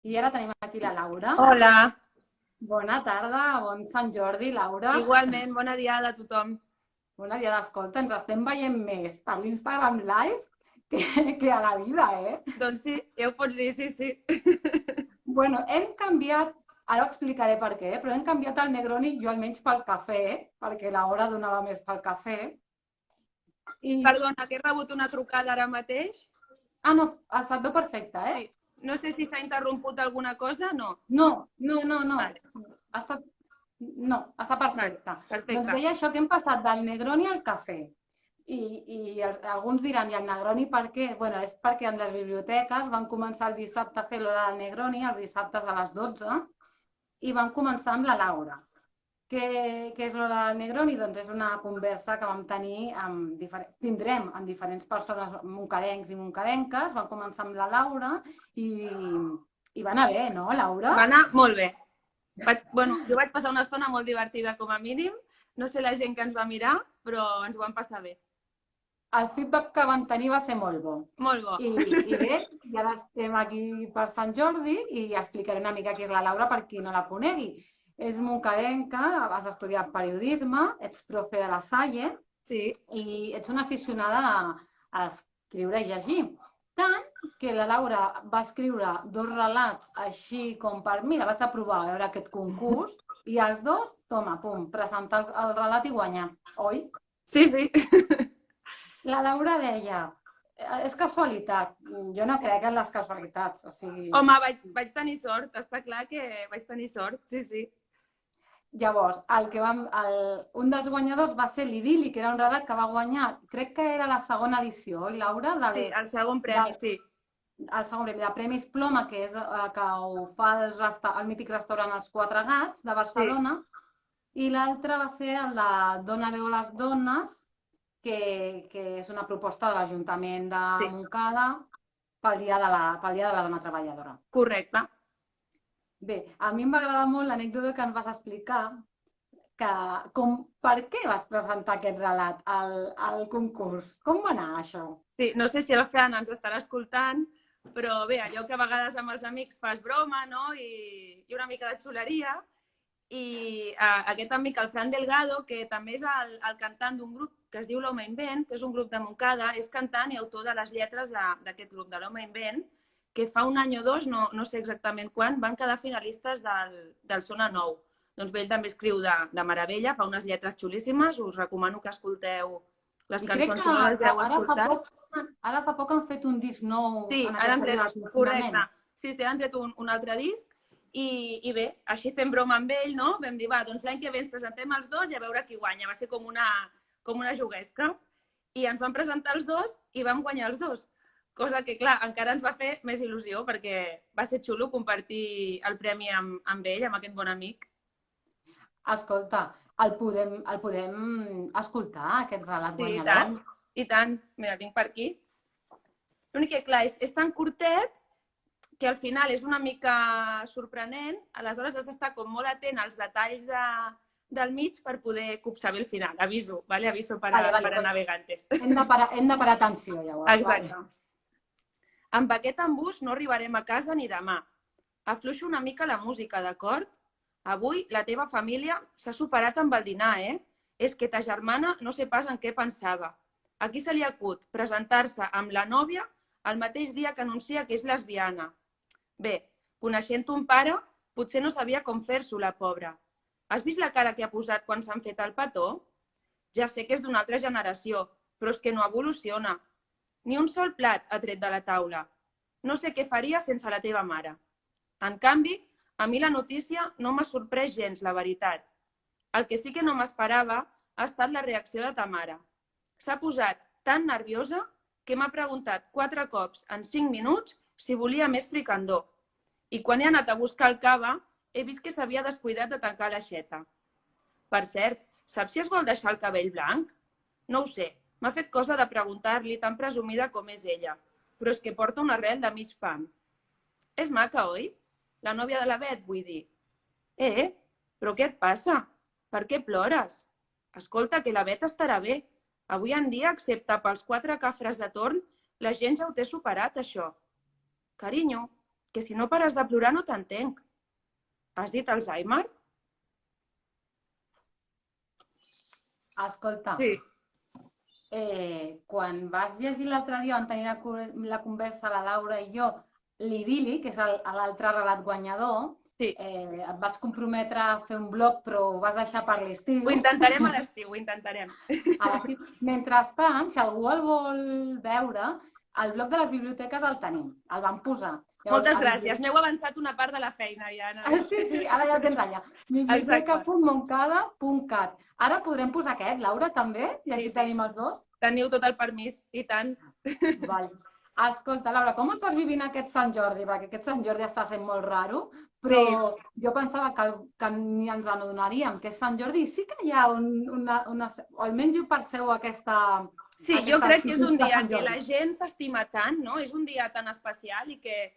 I ara tenim aquí la Laura. Hola, Bona tarda, bon Sant Jordi, Laura. igualment, bona diada a tothom. Bona dia, escolta, ens estem veient més per l'Instagram Live que a la vida, eh? Doncs sí, ja ho pots dir, sí, sí. Bueno, hem canviat, ara ho explicaré per què, però hem canviat el Negroni, jo almenys pel cafè, perquè l'hora donava més pel cafè. I... Perdona, que he rebut una trucada ara mateix. Ah, no, se't veu perfecte, eh? Sí, no sé si s'ha interromput alguna cosa, no. No. Vale, Ha estat... No, està vale, perfecte. Doncs perfecte. deia això que hem passat del Negroni al cafè. Alguns diran, i el Negroni per què? Bueno, és perquè en les biblioteques van començar el dissabte a fer l'hora del Negroni, els dissabtes a les 12, i van començar amb la Laura. Què és l'hora del Negroni? Doncs és una conversa que vam tenir tindrem amb diferents persones moncadencs i moncadenques. Van començar amb la Laura i va anar bé, no, Laura? Va anar molt bé. Jo vaig passar una estona molt divertida com a mínim. No sé la gent que ens va mirar, però ens ho vam passar bé. El feedback que vam tenir va ser molt bo. Molt bo. I bé, i ara estem aquí per Sant Jordi i explicaré una mica qui és la Laura per qui no la conegui. És moncadenca, has estudiat periodisme, ets profe de la Salle Sí, i ets una aficionada a escriure i llegir. Tant que la Laura va escriure 2 relats així com per... Mira, vaig a provar a veure aquest concurs i els dos, toma, pum, presentar el relat i guanyar, oi? sí, sí. La Laura deia, és casualitat. Jo no crec en les casualitats. O sigui, Home, vaig tenir sort, està clar que vaig tenir sort, sí, sí. llavors, un dels guanyadors va ser l'Idili, que era un relat que va guanyar, crec que era la segona edició, oi, Laura? Sí, el segon premi, sí. El segon premi de Premis Ploma, que és que ho fa el mític restaurant Els Quatre Gats de Sí, Barcelona, i l'altre va ser el de Dona veu les dones, que és una proposta de l'Ajuntament de sí, Montcada pel dia de la dona treballadora. correcte. Bé, a mi em va agradar molt l'anècdota que ens vas explicar, que per què vas presentar aquest relat al concurs? Com va anar això? Sí, no sé si el Fran ens estarà escoltant, però bé, allò que a vegades amb els amics fas broma, no? I una mica de xuleria. I aquest amic, el Fran Delgado, que també és el cantant d'un grup que es diu l'Home Invent, que és un grup de Montcada, és cantant i autor de les lletres d'aquest grup, de l'Home Invent, que fa un any o dos, no sé exactament quan, van quedar finalistes del Sona Nou. Doncs ell també escriu de meravella, fa unes lletres xulíssimes, us recomano que escolteu les I crec cançons que si no les heu escoltat. ara fa poc han fet un disc nou Sí, en ara aquest han tret, període de correcte. confinament. Sí, han tret un altre disc i bé, així fem broma amb ell, no? Vam dir, va, doncs l'any que ve ens presentem els dos i a veure qui guanya. Va ser com una juguesca. I ens vam presentar els dos i vam guanyar els dos. Cosa que, clar, encara ens va fer més il·lusió perquè va ser xulo compartir el premi amb ell, amb aquest bon amic. Escolta, el podem escoltar, aquest relat Sí, i guanyador? tant, i tant. Mira, el tinc per aquí. L'únic que, clar, és tan curtet que al final és una mica sorprenent, aleshores has d'estar com molt atent als detalls del mig per poder copsar bé el final. Aviso, ¿vale? Aviso Vale, para doncs navegantes. hem de parar atenció, llavors. Exacte. Vale. Amb aquest embús no arribarem a casa ni demà. Afluixo una mica la música, d'acord? Avui la teva família s'ha superat amb el dinar, eh? És que ta germana no sé pas en què pensava. A qui se li acut presentar-se amb la nòvia el mateix dia que anuncia que és lesbiana? Bé, coneixent ton pare, potser no sabia com fer-s'ho, la pobra. Has vist la cara que ha posat quan s'han fet el petó? Ja sé que és d'una altra generació, però és que no evoluciona. Ni un sol plat ha tret de la taula. No sé què faria sense la teva mare. En canvi, a mi la notícia no m'ha sorprès gens, la veritat. El que sí que no m'esperava ha estat la reacció de ta mare. S'ha posat tan nerviosa que m'ha preguntat 4 cops en 5 minuts si volia més fricandó. I quan he anat a buscar el cava, he vist que s'havia descuidat de tancar l'aixeta. Per cert, saps si es vol deixar el cabell blanc? No ho sé, m'ha fet cosa de preguntar-li tan presumida com és ella, però és que porta una arrel de mig pam. És maca, oi? La nòvia de la Bet, vull dir. Però què et passa? Per què plores? Escolta, que la Bet estarà bé. Avui en dia, excepte pels 4 cafres de torn, la gent ja ho té superat, això. Carinyo, que si no pares de plorar no t'entenc. Has dit Alzheimer? Escolta, Sí. quan vas llegir l'altre dia, van tenir la conversa la Laura i jo, l'idili, que és l'altre relat guanyador, Sí. Et vaig comprometre a fer un blog, però ho vas deixar per l'estiu. Ho intentarem a l'estiu, ho intentarem. Mentrestant, si algú el vol veure, el blog de les biblioteques el tenim, el vam posar. Llavors, Moltes gràcies, n'heu avançat una part de la feina ja. Sí, ara ja tens allà. biblioteca.moncada.cat. Ara podrem posar aquest, Laura, també? I així tenim els dos? Teniu tot el permís, i tant. Vale. Escolta, Laura, com estàs vivint aquest Sant Jordi? Perquè aquest Sant Jordi està sent molt raro, però jo pensava que ni ens adonaríem que és Sant Jordi i sí que hi ha o almenys ho perceu aquesta... Sí, jo crec que és un dia que la gent s'estima tant, no? És un dia tan especial i que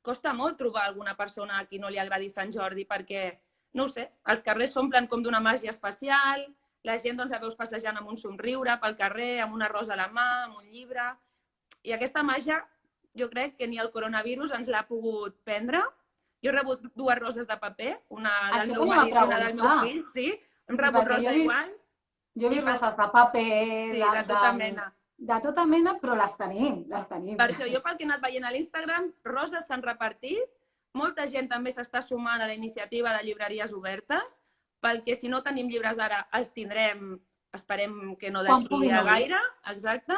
costa molt trobar alguna persona a qui no li agradi Sant Jordi perquè, no ho sé, els carrers s'omplen com d'una màgia especial, la gent doncs la veus passejant amb un somriure pel carrer, amb una rosa a la mà, amb un llibre... I aquesta màgia jo crec que ni el coronavirus ens l'ha pogut prendre. Jo he rebut 2 roses de paper, una del meu marit i una del meu fill, sí. Hem rebut rosa igual. Jo he vist roses de paper... Sí, de tota mena. De tota mena, però les tenim, les tenim. Per això, jo pel que he anat veient a l'Instagram, roses s'han repartit, molta gent també s'està sumant a la iniciativa de llibreries obertes, perquè si no tenim llibres ara, els tindrem, esperem que no d'aquí a gaire, exacte,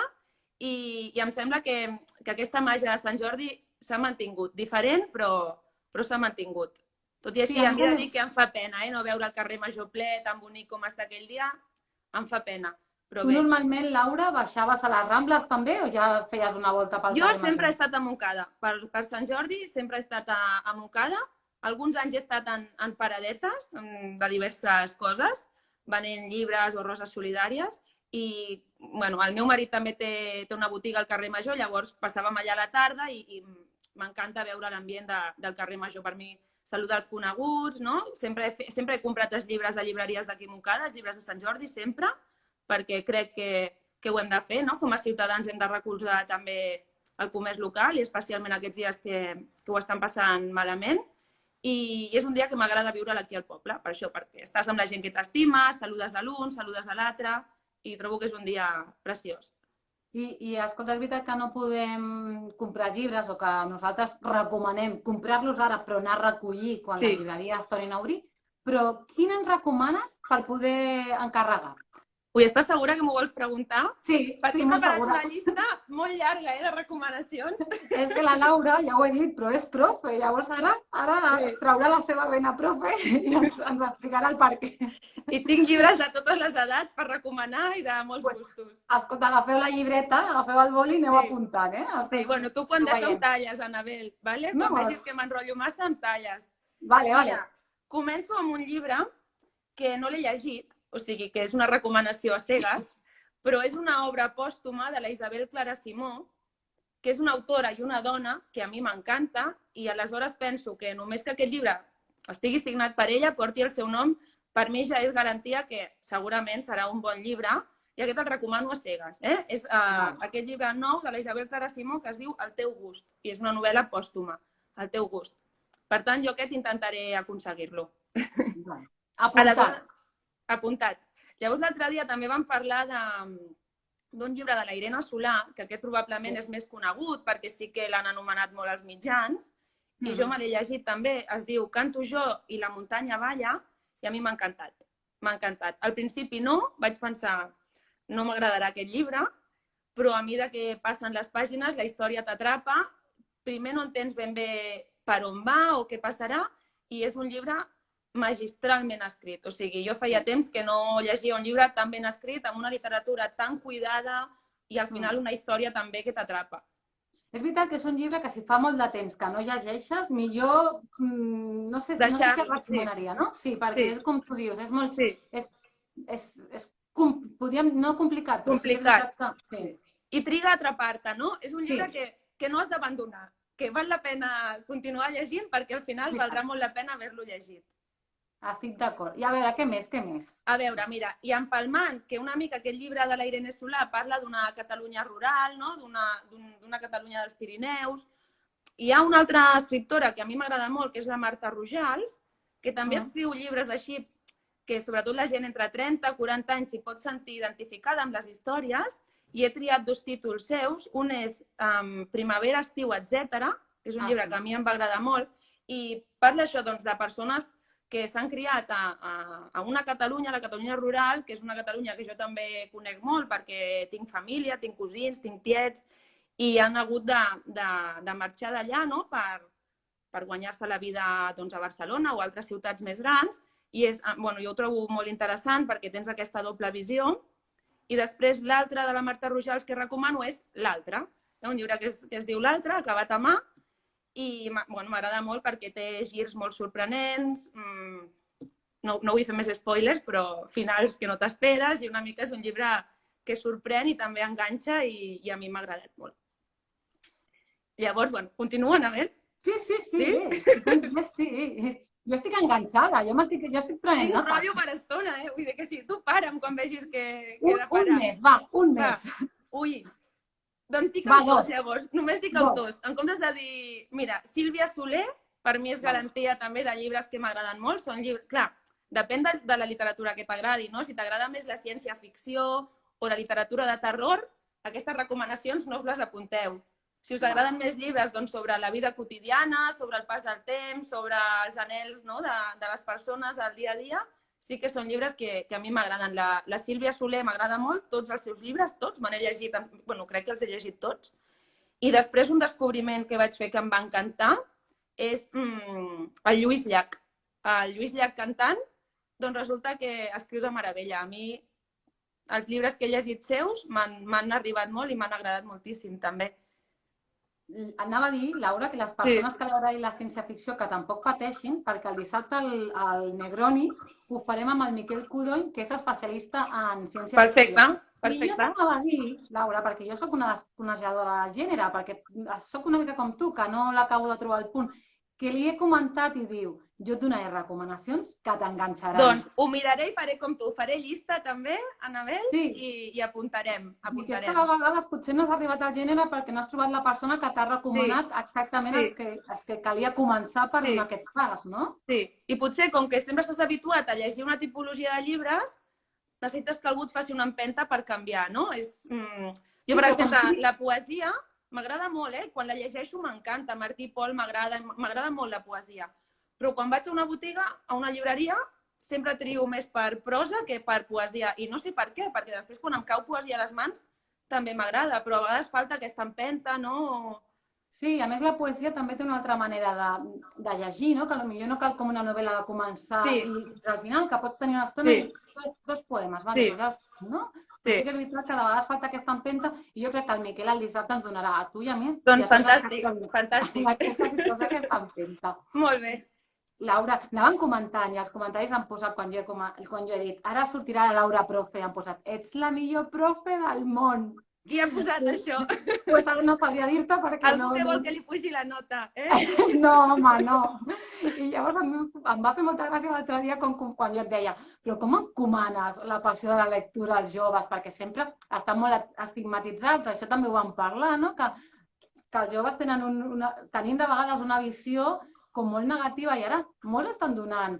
i em sembla que aquesta màgia de Sant Jordi s'ha mantingut, diferent, però s'ha mantingut. Tot i així, em he de dir que em fa pena, no veure el carrer Major ple, tan bonic com està aquell dia, em fa pena. Tu normalment, Laura, baixaves a les Rambles també o ja feies una volta pel carrer Major? Jo sempre he estat a Montcada. Per Sant Jordi sempre he estat a Montcada. Alguns anys he estat en paradetes de diverses coses, venent llibres o roses solidàries. I el meu marit també té una botiga al carrer Major, llavors passàvem allà a la tarda i m'encanta veure l'ambient del carrer Major. Per mi, saludar els coneguts, no? Sempre he comprat els llibres a llibreries d'aquí a Montcada, els llibres de Sant Jordi, sempre, perquè crec que ho hem de fer, no? Com a ciutadans hem de recolzar també el comerç local i especialment aquests dies que ho estan passant malament. I és un dia que m'agrada viure aquí al poble, per això, perquè estàs amb la gent que t'estima, saludes a l'un, saludes a l'altre, i trobo que és un dia preciós. I escolta, és veritat que no podem comprar llibres o que nosaltres recomanem comprar-los ara però anar a recollir quan les llibreries tornin a obrir, però quin ens recomanes per poder encarregar? Ui, estàs segura que m'ho vols preguntar? Sí, perquè he preparat una llista molt llarga de recomanacions. És que la Laura, ja ho he dit, però és profe, llavors ara traurà la seva vena profe i ens explicarà el per què. I tinc llibres de totes les edats per recomanar i de molts gustos. Escolta, agafeu la llibreta, agafeu el boli i aneu apuntant, Sí, bueno, tu quan d'això em talles, Anabel, vale? Quan vegis que m'enrotllo massa, em talles. Vale. Començo amb un llibre que no l'he llegit, o sigui que és una recomanació a cegues, però és una obra pòstuma de la Isabel Clara Simó, que és una autora i una dona que a mi m'encanta i aleshores penso que només que aquest llibre estigui signat per ella, porti el seu nom, per mi ja és garantia que segurament serà un bon llibre i aquest el recomano a cegues. És aquest llibre nou de la Isabel Clara Simó que es diu El teu gust i és una novel·la pòstuma, El teu gust. Per tant, jo aquest intentaré aconseguir-lo. Apuntat. Llavors, l'altre dia també vam parlar d'un llibre de la Irene Solà, que aquest probablement és més conegut perquè sí que l'han anomenat molt als mitjans, i jo me l'he llegit també, es diu Canto jo i la muntanya balla, i a mi m'ha encantat. M'ha encantat. Al principi no, vaig pensar, no m'agradarà aquest llibre, però a mesura que passen les pàgines, la història t'atrapa, primer no entens ben bé per on va o què passarà, i és un llibre magistralment escrit. O sigui, jo feia temps que no llegia un llibre tan ben escrit, amb una literatura tan cuidada i al final una història també que t'atrapa. És veritat que és un llibre que si fa molt de temps que no llegeixes, millor, no sé si el recomanaria, no? Sí, perquè és com tu dius, és molt... Podríem, no complicat, però sí que és veritat que... I triga a atrapar-te, no? És un llibre que no has d'abandonar, que val la pena continuar llegint perquè al final valdrà molt la pena haver-lo llegit. Estic d'acord. I a veure, què més? A veure, mira, i empalmant que una mica aquest llibre de la Irene Solà parla d'una Catalunya rural, no? D'una Catalunya dels Pirineus, Hi ha una altra escriptora que a mi m'agrada molt, que és la Marta Rojals, que també escriu llibres així que sobretot la gent entre 30 i 40 anys s'hi pot sentir identificada amb les històries, i he triat 2 títols seus. Un és Primavera, estiu, etc., que és un llibre que a mi em va agradar molt, i parla això de persones que s'han criat a una Catalunya, la Catalunya rural, que és una Catalunya que jo també conec molt perquè tinc família, tinc cosins, tinc tiets, i han hagut de marxar d'allà per guanyar-se la vida a Barcelona o a altres ciutats més grans. I jo ho trobo molt interessant perquè tens aquesta doble visió. I després l'altre de la Marta Rojals que recomano és L'altre, un llibre que es diu L'altre, acabat a mà, i m'agrada molt perquè té girs molt sorprenents, no vull fer més spoilers, però finals que no t'esperes, i una mica és un llibre que sorprèn i també enganxa, i a mi m'ha agradat molt. Llavors, continua, Anabel? Sí. Jo estic enganxada, jo estic prenent nota. Tinc rotllo per estona, vull dir que sí, tu para'm quan vegis que he de Un parar. mes. Ui, doncs dic autors, llavors. Només dic autors. En comptes de dir... Mira, Sílvia Soler, per mi és garantia també de llibres que m'agraden molt. Són llibres... Clar, depèn de la literatura que t'agradi, no? Si t'agrada més la ciència-ficció o la literatura de terror, aquestes recomanacions no us les apunteu. Si us agraden més llibres sobre la vida quotidiana, sobre el pas del temps, sobre els anhels de les persones del dia a dia, sí que són llibres que a mi m'agraden. La Sílvia Soler m'agrada molt, tots els seus llibres, tots, me n'he llegit, crec que els he llegit tots. I després un descobriment que vaig fer que em va encantar és el Lluís Llach. El Lluís Llach cantant, doncs resulta que escriu de meravella. A mi els llibres que he llegit seus m'han arribat molt i m'han agradat moltíssim, també. Anava a dir, Laura, que les persones que li agradi la ciència-ficció que tampoc pateixin, perquè el dissabte al Negroni ho farem amb el Miquel Codony, que és especialista en ciència-ficció. Perfecte. I jo t'anava a dir, Laura, perquè jo soc una coneixedora del gènere, perquè soc una mica com tu, que no l'acabo de trobar al punt, que li he comentat i diu, jo et donaré recomanacions que t'enganxaran. Doncs ho miraré i faré com tu. Faré llista també, Anabel, i apuntarem. I que és que a vegades potser no has arribat al gènere perquè no has trobat la persona que t'ha recomanat exactament els que calia començar per donar aquest pas, no? Sí, i potser com que sempre estàs habituat a llegir una tipologia de llibres, necessites que algú et faci una empenta per canviar, no? Jo, per exemple, la poesia m'agrada molt, quan la llegeixo m'encanta. Martí Pol m'agrada molt la poesia. Però quan vaig a una botiga, a una llibreria, sempre trio més per prosa que per poesia. I no sé per què, perquè després quan em cau poesia a les mans també m'agrada, però a vegades falta aquesta empenta, no? Sí, a més la poesia també té una altra manera de llegir, no? Que potser no cal com una novel·la de començar i al final que pots tenir una estona i dos poemes, no? Sí que és veritat que de vegades falta aquesta empenta i jo crec que el Miquel el dissabte ens donarà a tu i a mi. Doncs fantàstic. Aquesta empenta. Molt bé. Laura, anaven comentant i els comentaris han posat quan jo he dit ara sortirà la Laura profe, han posat ets la millor profe del món. Qui ha posat això? Pues no sabria dir-te perquè algú que vol que li pugi la nota, No, home, no. I llavors em va fer molta gràcia l'altre dia quan jo et deia però com encomanes la passió de la lectura als joves? Perquè sempre estan molt estigmatitzats, això també ho vam parlar, no? Que els joves tenim de vegades una visió com molt negativa i ara molts estan donant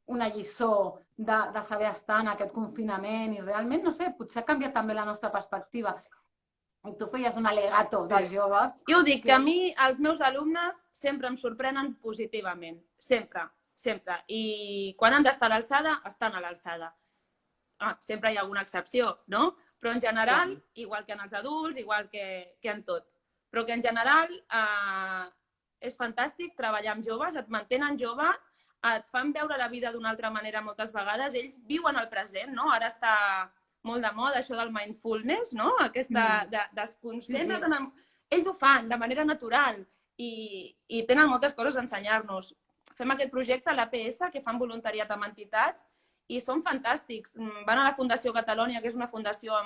una lliçó de saber estar en aquest confinament i realment, no sé, potser ha canviat també la nostra perspectiva. I tu feies un alegato dels joves. Jo dic que a mi els meus alumnes sempre em sorprenen positivament, sempre. I quan han d'estar a l'alçada, estan a l'alçada. Sempre hi ha alguna excepció, no? Però en general, igual que en els adults, igual que en tot. Però que en general és fantàstic treballar amb joves, et mantenen jove, et fan veure la vida d'una altra manera moltes vegades, ells viuen el present, no? Ara està molt de moda això del mindfulness, no? Aquesta desconcentrar. Ells ho fan de manera natural i tenen moltes coses a ensenyar-nos. Fem aquest projecte a l'APS, que fan voluntariat amb entitats, i són fantàstics. Van a la Fundació Catalonia, que és una fundació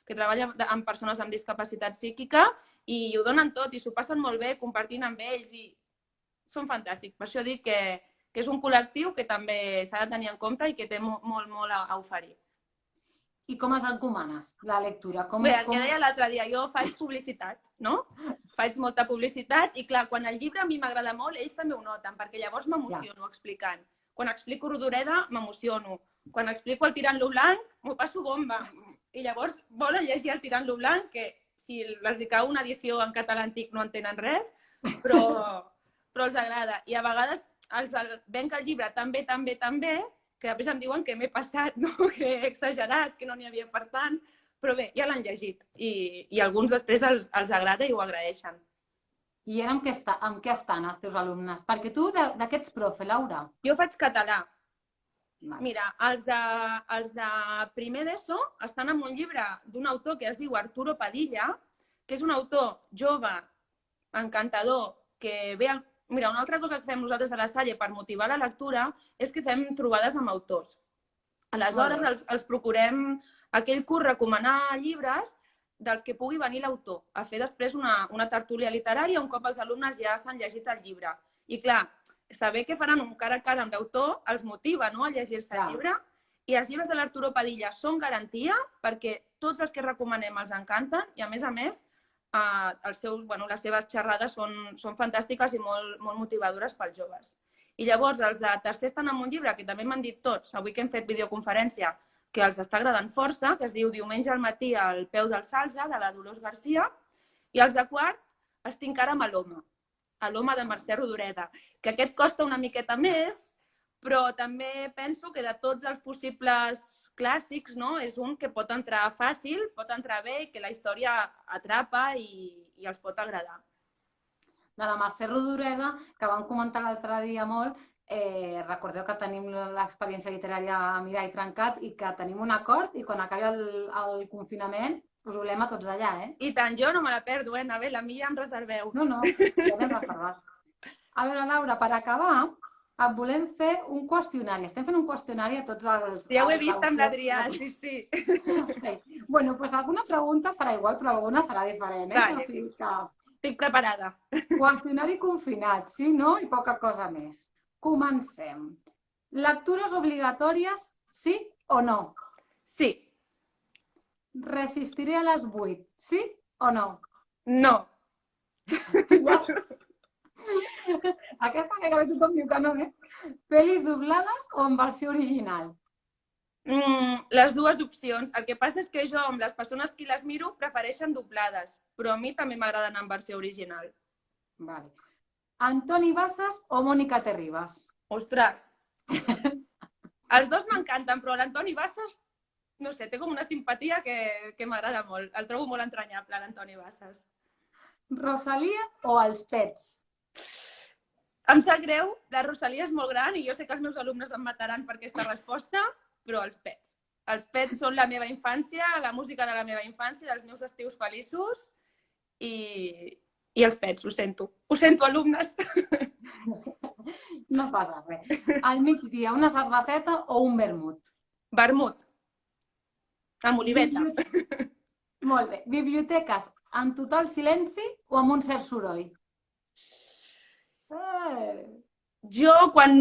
que treballa amb persones amb discapacitat psíquica, i ho donen tot, i s'ho passen molt bé compartint amb ells, i són fantàstics. Per això dic que és un col·lectiu que també s'ha de tenir en compte i que té molt a oferir. I com els encomanes, la lectura? Bé, el que deia l'altre dia, jo faig publicitat, no? faig molta publicitat i, clar, quan el llibre a mi m'agrada molt, ells també ho noten, perquè llavors m'emociono explicant. Quan explico Rodoreda, m'emociono. Quan explico el Tirant-lo Blanc, m'ho passo bomba. I llavors volen llegir el Tirant-lo Blanc, que si els cau una edició en català antic no entenen res, però els agrada. I a vegades els venc el llibre tan bé, que després em diuen que m'he passat, no? Que he exagerat, que no n'hi havia per tant. Però bé, ja l'han llegit i alguns després els agrada i ho agraeixen. I ara amb què estan els teus alumnes? Perquè tu de què ets profe, Laura? Jo faig català. Mira, els de primer d'ESO estan en un llibre d'un autor que es diu Arturo Padilla, que és un autor jove, encantador, que ve... Mira, una altra cosa que fem nosaltres a la Salle per motivar la lectura és que fem trobades amb autors. Aleshores, els procurem aquell curs recomanar llibres dels que pugui venir l'autor, a fer després una tertúlia literària un cop els alumnes ja s'han llegit el llibre. I clar, saber que faran un cara a cara amb l'autor els motiva, no?, a llegir-se el llibre. I els llibres de l'Arturo Padilla són garantia perquè tots els que recomanem els encanten i, a més, les seves xerrades són fantàstiques i molt motivadores pels joves. I llavors els de tercer estan en un llibre que també m'han dit tots, avui que hem fet videoconferència, que els està agradant força, que es diu Diumenge al matí al peu del Salze, de la Dolors Garcia, i els de quart estic ara amb l'Home de Mercè Rodoreda, que aquest costa una miqueta més, però també penso que de tots els possibles clàssics, no, és un que pot entrar fàcil, pot entrar bé i que la història atrapa i els pot agradar. De la Mercè Rodoreda, que vam comentar l'altre dia molt, recordeu que tenim l'experiència literària Mirall Trencat i que tenim un acord i quan acabi el confinament us volem a tots allà, eh? I tant, jo no me la perdo, Anabel, a mi ja em reserveu. No, ja l'hem reservat. A veure, Laura, per acabar, et volem fer un qüestionari. Estem fent un qüestionari a tots els... Ja ho he vist amb l'Adrià, sí. Bueno, doncs alguna pregunta serà igual, però alguna serà diferent, eh? Vale. Estic preparada. Qüestionari confinat, sí, no? I poca cosa més. Comencem. Lectures obligatòries, sí o no? Sí. Resistiré a les 8, sí o no? No. Aquesta gairebé tothom diu que no, eh? Pel·lis doblades o en versió original? Les dues opcions. El que passa és que jo, amb les persones que les miro, prefereixen doblades, però a mi també m'agraden en versió original. Vale. Antoni Bassas o Mònica Terribas? Ostres! Els dos m'encanten, però l'Antoni Bassas, no sé, té com una simpatia que m'agrada molt. El trobo molt entranyable, l'Antoni Bassas. Rosalia o els Pets? Em sap greu, la Rosalia és molt gran i jo sé que els meus alumnes em mataran per aquesta resposta, però els Pets. Els Pets són la meva infància, la música de la meva infància, dels meus estius feliços i els Pets, ho sento. Ho sento, alumnes. No passa res. Al migdia, una cerveseta o un vermut? Vermut. Amb oliveta. Molt bé. Biblioteques en total silenci o amb un cert soroll? Jo, quan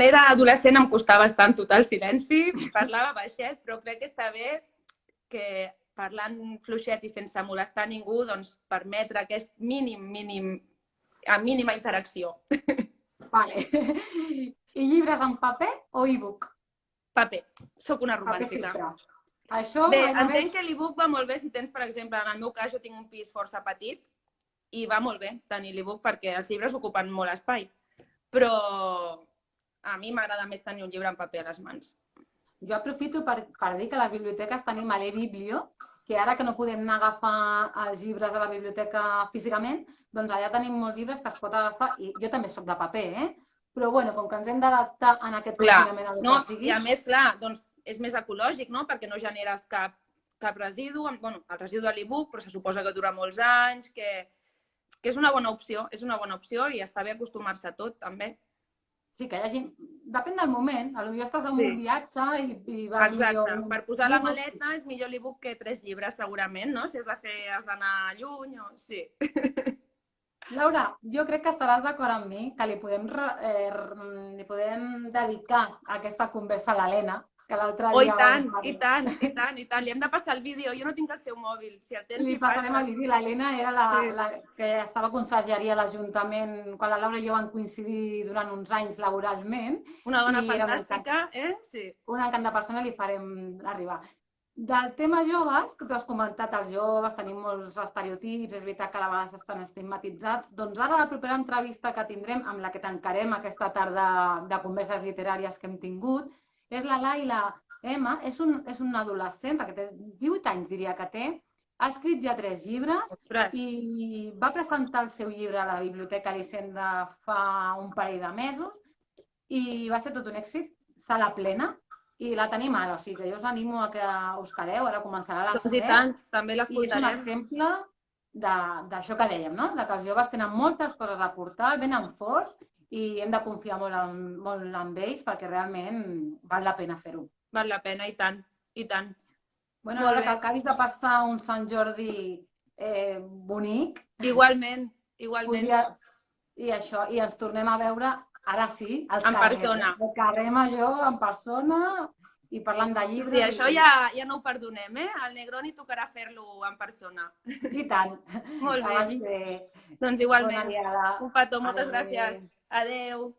era adolescent, em costava estar en total silenci, parlava baixet, però crec que està bé que parlant fluixet i sense molestar ningú, doncs permetre aquest mínima interacció. Vale. I llibres en paper o e-book? Paper. Soc una romàntica. Bé, entenc que l'e-book va molt bé si tens, per exemple, en el meu cas jo tinc un pis força petit i va molt bé tenir l'e-book perquè els llibres ocupen molt espai. Però a mi m'agrada més tenir un llibre en paper a les mans. Jo aprofito per dir que a les biblioteques tenim a l'e-biblio, que ara que no podem anar a agafar els llibres a la biblioteca físicament, doncs allà tenim molts llibres que es pot agafar, i jo també soc de paper, però bueno, com que ens hem d'adaptar en aquest confinament a el que sigui... I a més, clar, doncs és més ecològic, no?, perquè no generes cap residu, bueno, el residu de l'e-book, però se suposa que dura molts anys, que és una bona opció i està bé acostumar-se a tot, també. Sí, que hi hagi... Depèn del moment. Potser estàs en un viatge i vas millor... Exacte. Per posar la maleta és millor l'e-book que 3 llibres, segurament, no? Si has d'anar lluny o... Sí. Laura, jo crec que estaràs d'acord amb mi que li podem dedicar aquesta conversa a l'Helena, que l'altre Oh, i dia tant, vam i parlar. tant, i tant, i tant. Li hem de passar el vídeo. Jo no tinc el seu mòbil. Si el tens, Li li passarem el passes. vídeo. L'Helena era Sí. la que estava a consergeria a l'Ajuntament quan la Laura i jo vam coincidir durant uns anys laboralment Una i dona era fantàstica, eh? Sí. un encant de persona, li farem arribar. Del tema joves, que tu has comentat, els joves, tenim molts estereotips, és veritat que a vegades estan estigmatitzats, doncs ara la propera entrevista que tindrem, amb la que tancarem aquesta tarda de converses literàries que hem tingut, és la Laila M, és un adolescent, perquè té 18 anys diria que té, ha escrit ja 3 llibres Ostres. i va presentar el seu llibre a la Biblioteca Elisenda fa un parell de mesos i va ser tot un èxit, sala plena, i la tenim ara, o sigui que jo us animo a que us quedeu, ara començarà a les Doncs i 7, tant, també i és un l'escoltarem. exemple d'això que dèiem, no? De que els joves tenen moltes coses a portar, venen forts i hem de confiar molt en ells perquè realment val la pena fer-ho. Val la pena, i tant, i tant. Bueno, Molt Laura, que bé. acabis de passar un Sant Jordi bonic, Igualment, igualment. i això, i ens tornem a veure, ara sí, als En carrers, persona. al carrer Major, en persona, i parlant de Sí, llibres. això ja no ho perdonem, eh? Al Negroni tocarà fer-lo en persona. I tant. Molt Que bé. vagi bé. Doncs Bona igualment. diada. Un petó, moltes gràcies. Adéu. Adeu.